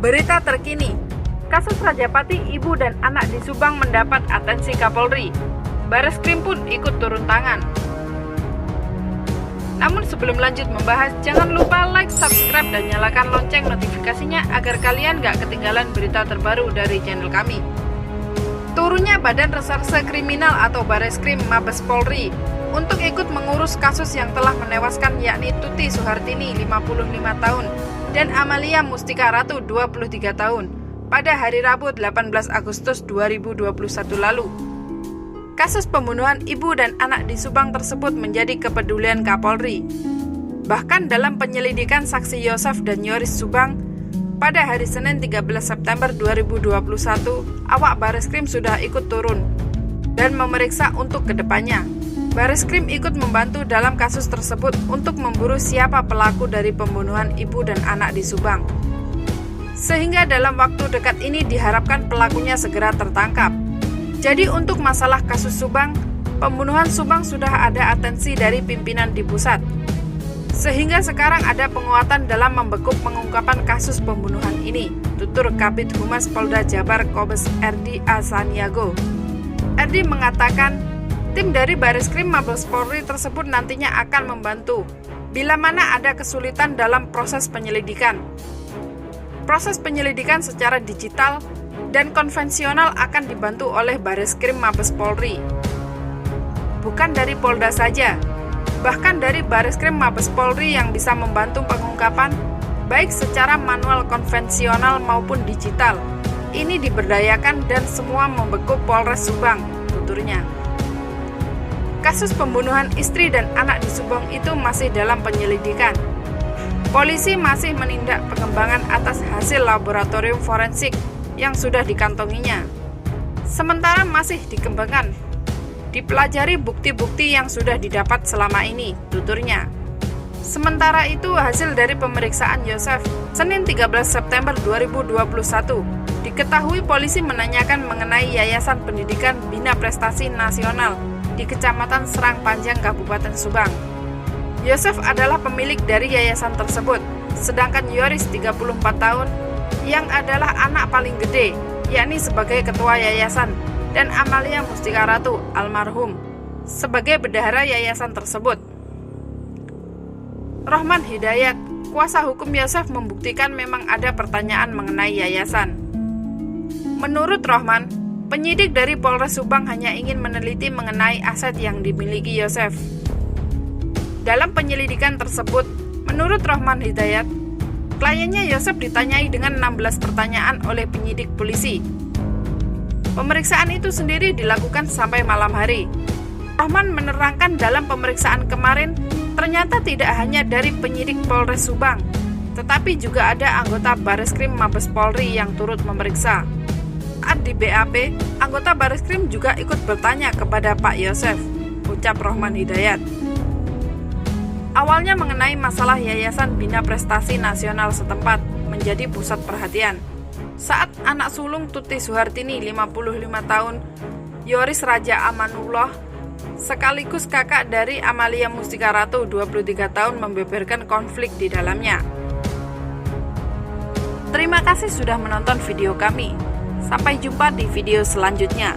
Berita terkini, kasus Rajapati ibu dan anak di Subang mendapat atensi Kapolri. Bareskrim pun ikut turun tangan. Namun sebelum lanjut membahas, jangan lupa like, subscribe, dan nyalakan lonceng notifikasinya agar kalian gak ketinggalan berita terbaru dari channel kami. Turunnya Badan Reserse Kriminal atau Bareskrim Mabes Polri untuk ikut mengurus kasus yang telah menewaskan yakni Tuti Suhartini 55 tahun dan Amalia Mustika Ratu 23 tahun pada hari Rabu 18 Agustus 2021 lalu. Kasus pembunuhan ibu dan anak di Subang tersebut menjadi kepedulian Kapolri. Bahkan dalam penyelidikan saksi Yosef dan Yoris Subang, pada hari Senin 13 September 2021, awak Bareskrim sudah ikut turun dan memeriksa untuk kedepannya. Bareskrim ikut membantu dalam kasus tersebut untuk memburu siapa pelaku dari pembunuhan ibu dan anak di Subang. Sehingga dalam waktu dekat ini diharapkan pelakunya segera tertangkap. Jadi untuk masalah kasus Subang, pembunuhan Subang sudah ada atensi dari pimpinan di pusat. Sehingga sekarang ada penguatan dalam membekuk pengungkapan kasus pembunuhan ini, tutur Kabid Humas Polda Jabar Kombes Erdi Asaniago. Erdi mengatakan, tim dari Bareskrim Mabes Polri tersebut nantinya akan membantu bila mana ada kesulitan dalam proses penyelidikan. Proses penyelidikan secara digital dan konvensional akan dibantu oleh Bareskrim Mabes Polri. Bukan dari Polda saja, bahkan dari Bareskrim Mabes Polri yang bisa membantu pengungkapan baik secara manual konvensional maupun digital. Ini diberdayakan dan semua membekuk Polres Subang, tuturnya. Kasus pembunuhan istri dan anak di Subang itu masih dalam penyelidikan. Polisi masih menindak pengembangan atas hasil laboratorium forensik yang sudah dikantonginya. Sementara masih dikembangkan, dipelajari bukti-bukti yang sudah didapat selama ini, tuturnya. Sementara itu hasil dari pemeriksaan Yosef, Senin 13 September 2021, diketahui polisi menanyakan mengenai Yayasan Pendidikan Bina Prestasi Nasional di Kecamatan Serang Panjang, Kabupaten Subang. Yosef adalah pemilik dari yayasan tersebut, sedangkan Yoris 34 tahun yang adalah anak paling gede, yakni sebagai ketua yayasan, dan Amalia Mustika Ratu almarhum sebagai bendahara yayasan tersebut. Rohman Hidayat, kuasa hukum Yosef, membuktikan memang ada pertanyaan mengenai yayasan. Menurut Rohman, penyidik dari Polres Subang hanya ingin meneliti mengenai aset yang dimiliki Yosef. Dalam penyelidikan tersebut, menurut Rohman Hidayat, kliennya Yosef ditanyai dengan 16 pertanyaan oleh penyidik polisi. Pemeriksaan itu sendiri dilakukan sampai malam hari. Rohman menerangkan dalam pemeriksaan kemarin, ternyata tidak hanya dari penyidik Polres Subang, tetapi juga ada anggota Bareskrim Mabes Polri yang turut memeriksa. Saat di BAP, anggota Bareskrim juga ikut bertanya kepada Pak Yosef, ucap Rohman Hidayat. Awalnya mengenai masalah Yayasan Bina Prestasi Nasional setempat menjadi pusat perhatian. Saat anak sulung Tuti Suhartini 55 tahun, Yoris Raja Amanullah, sekaligus kakak dari Amalia Mustika Ratu 23 tahun membeberkan konflik di dalamnya. Terima kasih sudah menonton video kami. Sampai jumpa di video selanjutnya.